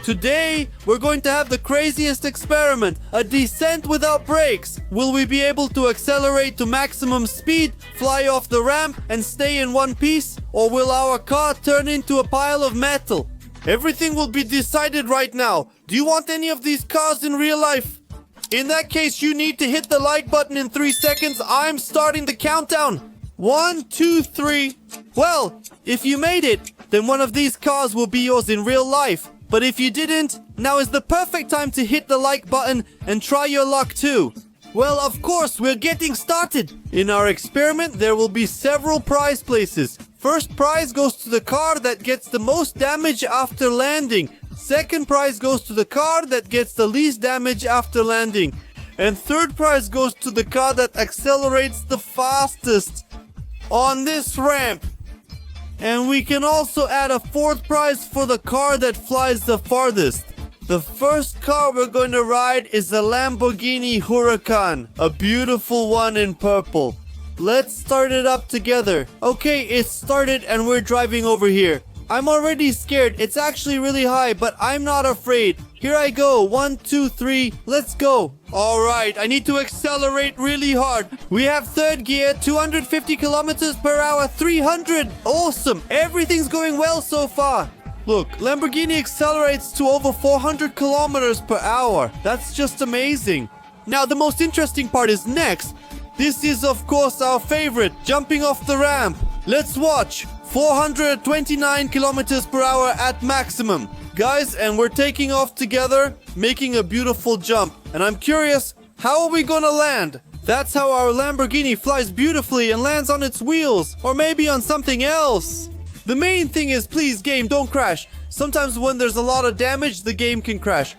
Today, we're going to have the craziest experiment, a descent without brakes. Will we be able to accelerate to maximum speed, fly off the ramp, and stay in one piece? Or will our car turn into a pile of metal? Everything will be decided right now. Do you want any of these cars in real life? In that case, you need to hit the like button in 3 seconds. I'm starting the countdown. 1, 2, 3. Well, if you made it, then one of these cars will be yours in real life. But if you didn't, now is the perfect time to hit the like button and try your luck too. Well, of course, we're getting started. In our experiment, there will be several prize places. First prize goes to the car that gets the most damage after landing. Second prize goes to the car that gets the least damage after landing. And third prize goes to the car that accelerates the fastest on this ramp. And we can also add a fourth prize for the car that flies the farthest. The first car we're going to ride is a Lamborghini Huracan, a beautiful one in purple. Let's start it up together. Okay, it's started and we're driving over here. I'm already scared. It's actually really high, but I'm not afraid. Here I go. 1, 2, 3. Let's go. All right, I need to accelerate really hard. We have third gear, 250 kilometers per hour, 300. Awesome. Everything's going well so far. Look, Lamborghini accelerates to over 400 kilometers per hour. That's just amazing. Now, the most interesting part is next. This is, of course, our favorite, jumping off the ramp. Let's watch. 429 kilometers per hour at maximum. Guys, and we're taking off together, making a beautiful jump. And I'm curious, how are we gonna land? That's how our Lamborghini flies beautifully and lands on its wheels. Or maybe on something else. The main thing is, please, game, don't crash. Sometimes when there's a lot of damage, the game can crash.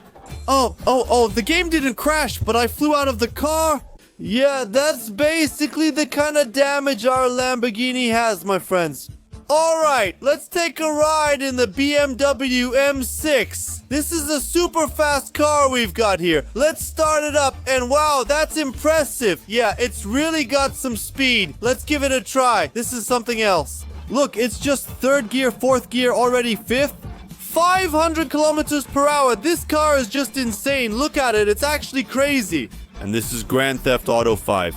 Oh, the game didn't crash, but I flew out of the car. Yeah, that's basically the kind of damage our Lamborghini has, my friends. Alright, let's take a ride in the BMW M6. This is a super fast car we've got here. Let's start it up, and wow, that's impressive. Yeah, it's really got some speed. Let's give it a try. This is something else. Look, it's just third gear, fourth gear, already fifth. 500 kilometers per hour. This car is just insane. Look at it. It's actually crazy. And this is Grand Theft Auto 5.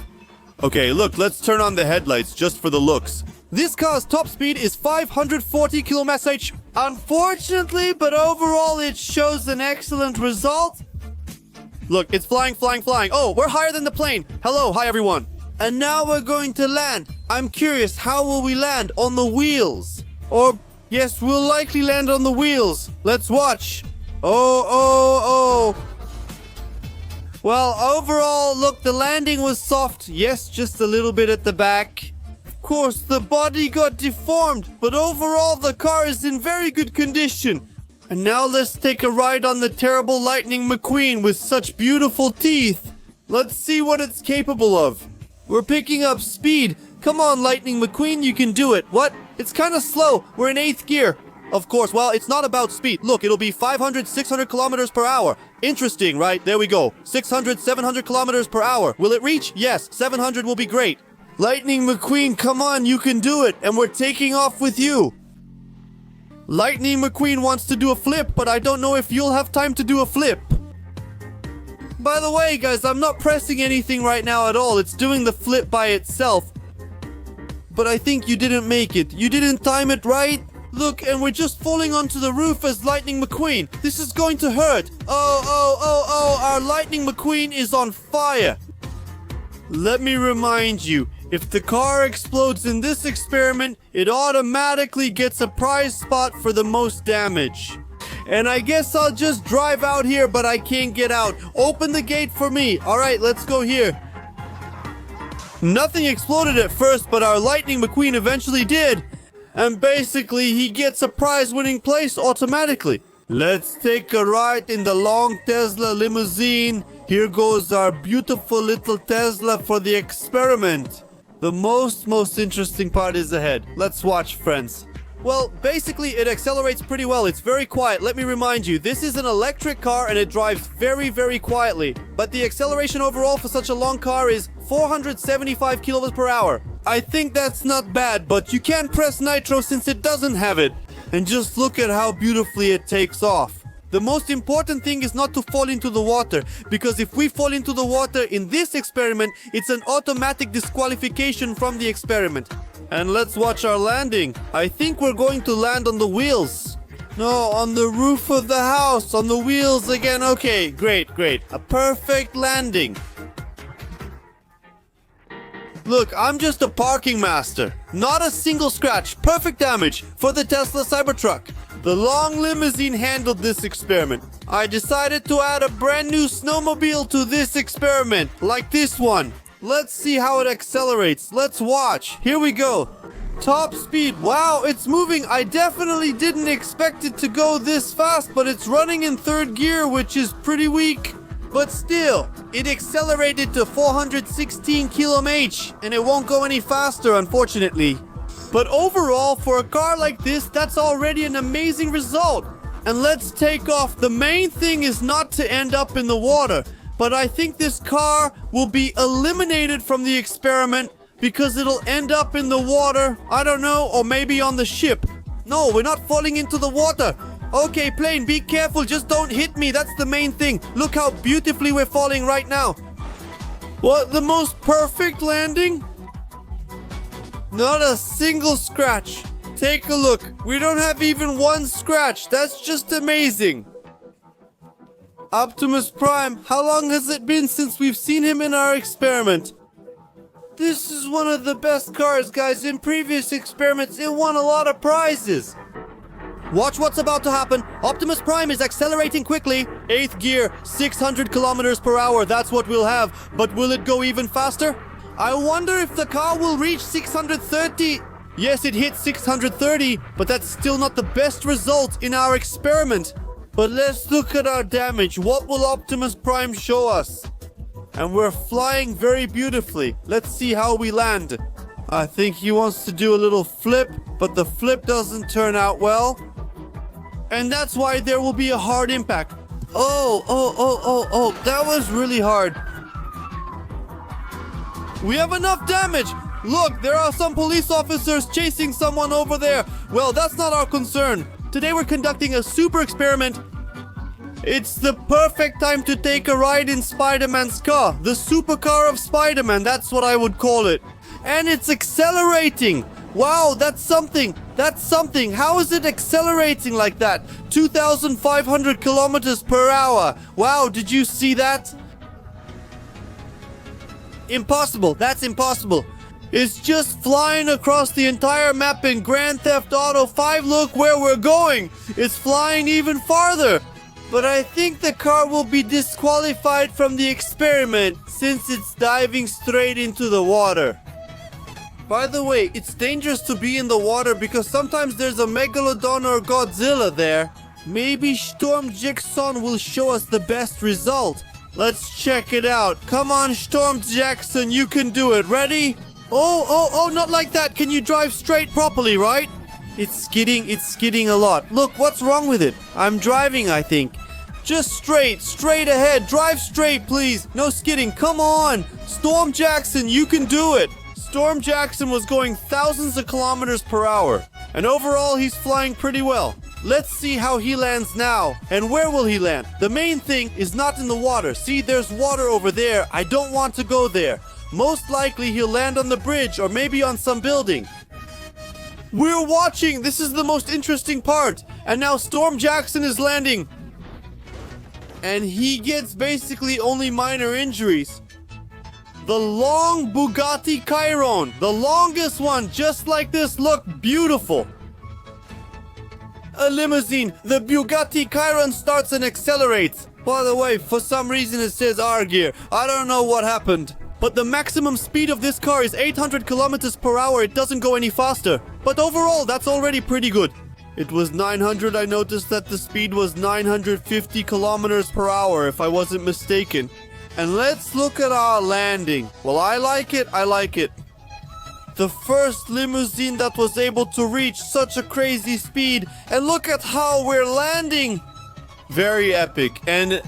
Okay, look, let's turn on the headlights just for the looks. This car's top speed is 540 km/h. Unfortunately, but overall it shows an excellent result. Look, it's flying. Oh, we're higher than the plane. Hello, hi everyone. And now we're going to land. I'm curious, how will we land? On the wheels? Or, yes, we'll likely land on the wheels. Let's watch. Oh. Well, overall, look, the landing was soft. Yes, just a little bit at the back. Of course, the body got deformed, but overall, the car is in very good condition. And now let's take a ride on the terrible Lightning McQueen with such beautiful teeth. Let's see what it's capable of. We're picking up speed. Come on, Lightning McQueen, you can do it. What? It's kind of slow. We're in 8th gear. Of course, well, it's not about speed. Look, it'll be 500, 600 kilometers per hour. Interesting, right? There we go. 600, 700 kilometers per hour. Will it reach? Yes, 700 will be great. Lightning McQueen, come on, you can do it. And we're taking off with you. Lightning McQueen wants to do a flip, but I don't know if you'll have time to do a flip. By the way, guys, I'm not pressing anything right now at all. It's doing the flip by itself. But I think you didn't make it. You didn't time it right. Look, and we're just falling onto the roof as Lightning McQueen. This is going to hurt. Oh, our Lightning McQueen is on fire. Let me remind you, if the car explodes in this experiment, it automatically gets a prize spot for the most damage. And I guess I'll just drive out here, but I can't get out. Open the gate for me. All right, let's go here. Nothing exploded at first, but our Lightning McQueen eventually did. And basically, he gets a prize-winning place automatically. Let's take a ride in the long Tesla limousine. Here goes our beautiful little Tesla for the experiment. The most interesting part is ahead. Let's watch, friends. Well, basically, it accelerates pretty well. It's very quiet. Let me remind you, this is an electric car and it drives very quietly. But the acceleration overall for such a long car is 475 kilometers per hour. I think that's not bad, but you can't press nitro since it doesn't have it. And just look at how beautifully it takes off. The most important thing is not to fall into the water, because if we fall into the water in this experiment, it's an automatic disqualification from the experiment. And let's watch our landing. I think we're going to land on the wheels. No, on the roof of the house, on the wheels again. Okay, great. A perfect landing. Look, I'm just a parking master. Not a single scratch. Perfect damage for the Tesla Cybertruck. The long limousine handled this experiment. I decided to add a brand new snowmobile to this experiment, like this one. Let's see how it accelerates. Let's watch. Here we go. Top speed. Wow, it's moving. I definitely didn't expect it to go this fast, but it's running in third gear, which is pretty weak. But still, it accelerated to 416 km/h, and it won't go any faster, unfortunately. But overall, for a car like this, that's already an amazing result. And let's take off. The main thing is not to end up in the water, but I think this car will be eliminated from the experiment because it'll end up in the water, I don't know, or maybe on the ship. No, we're not falling into the water. Okay, plane, be careful, just don't hit me, that's the main thing. Look how beautifully we're falling right now. What, the most perfect landing? Not a single scratch. Take a look, we don't have even one scratch, that's just amazing. Optimus Prime, how long has it been since we've seen him in our experiment? This is one of the best cars, guys. In previous experiments, it won a lot of prizes. Watch what's about to happen. Optimus Prime is accelerating quickly. 8th gear, 600 kilometers per hour. That's what we'll have. But will it go even faster? I wonder if the car will reach 630. Yes, it hit 630, but that's still not the best result in our experiment. But let's look at our damage. What will Optimus Prime show us? And we're flying very beautifully. Let's see how we land. I think he wants to do a little flip, but the flip doesn't turn out well. And that's why there will be a hard impact. Oh, that was really hard. We have enough damage. Look, there are some police officers chasing someone over there. Well, that's not our concern. Today we're conducting a super experiment. It's the perfect time to take a ride in Spider-Man's car. The supercar of Spider-Man, that's what I would call it. And it's accelerating. Wow, that's something. That's something. How is it accelerating like that? 2,500 kilometers per hour. Wow, did you see that? Impossible. That's impossible. It's just flying across the entire map in Grand Theft Auto 5. Look where we're going. It's flying even farther. But I think the car will be disqualified from the experiment since it's diving straight into the water. By the way, it's dangerous to be in the water because sometimes there's a Megalodon or Godzilla there. Maybe Storm Jackson will show us the best result. Let's check it out. Come on, Storm Jackson, you can do it. Ready? Oh, not like that. Can you drive straight properly, right? It's skidding a lot. Look, what's wrong with it? I'm driving, I think. Just straight ahead. Drive straight, please. No skidding. Come on. Storm Jackson, you can do it. Storm Jackson was going thousands of kilometers per hour. And overall, he's flying pretty well. Let's see how he lands now. And where will he land? The main thing is not in the water. See, there's water over there. I don't want to go there. Most likely, he'll land on the bridge or maybe on some building. We're watching. This is the most interesting part. And now Storm Jackson is landing. And he gets basically only minor injuries. The long Bugatti Chiron. The longest one, just like this. Look, beautiful. A limousine. The Bugatti Chiron starts and accelerates. By the way, for some reason it says R gear. I don't know what happened. But the maximum speed of this car is 800 kilometers per hour. It doesn't go any faster. But overall, that's already pretty good. It was 900. I noticed that the speed was 950 kilometers per hour, if I wasn't mistaken. And let's look at our landing. Well, I like it. The first limousine that was able to reach such a crazy speed. And look at how we're landing. Very epic. And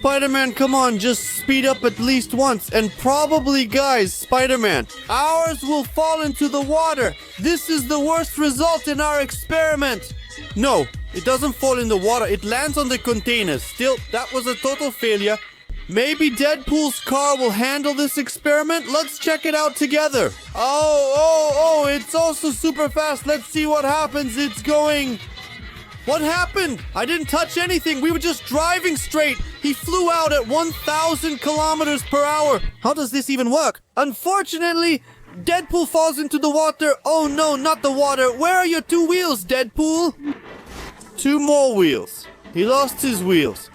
Spider-Man, come on, just speed up at least once. And probably, guys, Spider-Man, ours will fall into the water. This is the worst result in our experiment. No, it doesn't fall in the water. It lands on the containers. Still, that was a total failure. Maybe Deadpool's car will handle this experiment. Let's check it out together. Oh, it's also super fast. Let's see what happens. It's going... What happened? I didn't touch anything. We were just driving straight. He flew out at 1,000 kilometers per hour. How does this even work? Unfortunately, Deadpool falls into the water. Oh no, not the water. Where are your 2 wheels, Deadpool? 2 more wheels. He lost his wheels.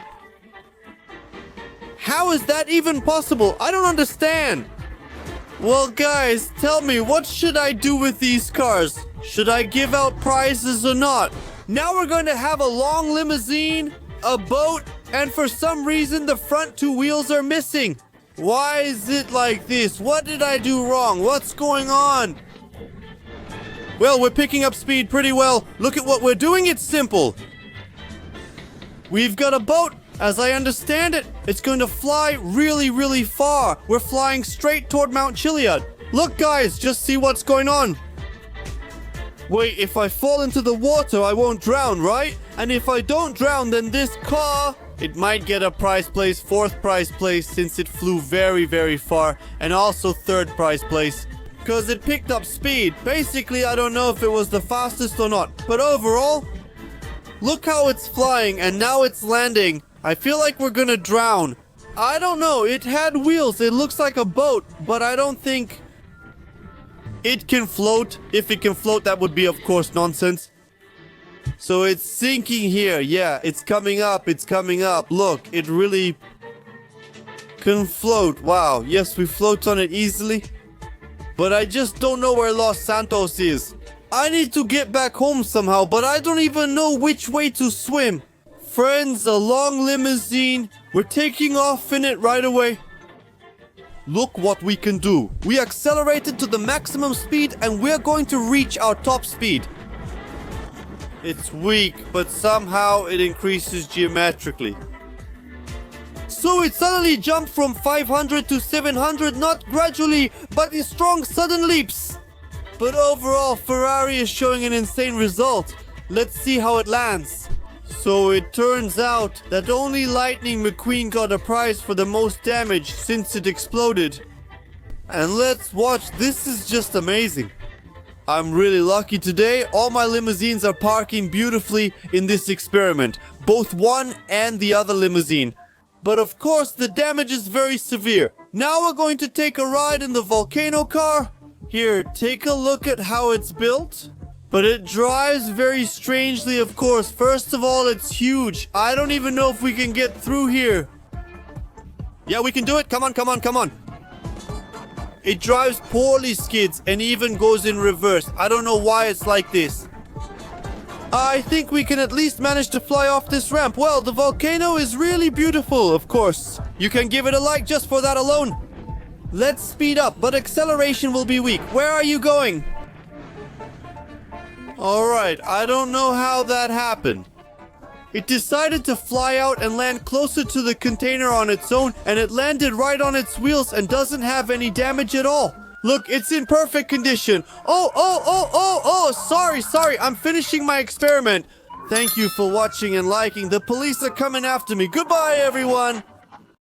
How is that even possible? I don't understand. Well, guys, tell me, what should I do with these cars? Should I give out prizes or not? Now we're going to have a long limousine, a boat, and for some reason the front 2 wheels are missing. Why is it like this? What did I do wrong? What's going on? Well, we're picking up speed pretty well. Look at what we're doing. It's simple. We've got a boat. As I understand it, it's going to fly really, really far. We're flying straight toward Mount Chiliad. Look, guys, just see what's going on. Wait, if I fall into the water, I won't drown, right? And if I don't drown, then this car, it might get a prize place, 4th prize place, since it flew very, very far, and also 3rd prize place, because it picked up speed. Basically, I don't know if it was the fastest or not, but overall, look how it's flying, and now it's landing. I feel like we're gonna drown. I don't know, it had wheels, it looks like a boat, but I don't think... It can float. If it can float, that would be, of course, nonsense. So it's sinking here. Yeah, it's coming up. It's coming up. Look, it really can float. Wow. Yes, we float on it easily. But I just don't know where Los Santos is. I need to get back home somehow, but I don't even know which way to swim. Friends, a long limousine. We're taking off in it right away. Look what we can do. We accelerated to the maximum speed and we're going to reach our top speed. It's weak, but somehow it increases geometrically. So it suddenly jumped from 500 to 700, not gradually, but in strong sudden leaps. But overall, Ferrari is showing an insane result. Let's see how it lands. So it turns out that only Lightning McQueen got a prize for the most damage since it exploded. And let's watch, this is just amazing. I'm really lucky today. All my limousines are parking beautifully in this experiment. Both one and the other limousine. But of course the damage is very severe. Now we're going to take a ride in the Volcano car. Here, take a look at how it's built. But it drives very strangely, of course. First of all, it's huge. I don't even know if we can get through here. Yeah, we can do it. Come on, come on, come on. It drives poorly, skids, and even goes in reverse. I don't know why it's like this. I think we can at least manage to fly off this ramp. Well, the volcano is really beautiful, of course. You can give it a like just for that alone. Let's speed up, but acceleration will be weak. Where are you going? Alright, I don't know how that happened. It decided to fly out and land closer to the container on its own, and it landed right on its wheels and doesn't have any damage at all. Look, it's in perfect condition. Sorry, I'm finishing my experiment. Thank you for watching and liking. The police are coming after me. Goodbye, everyone.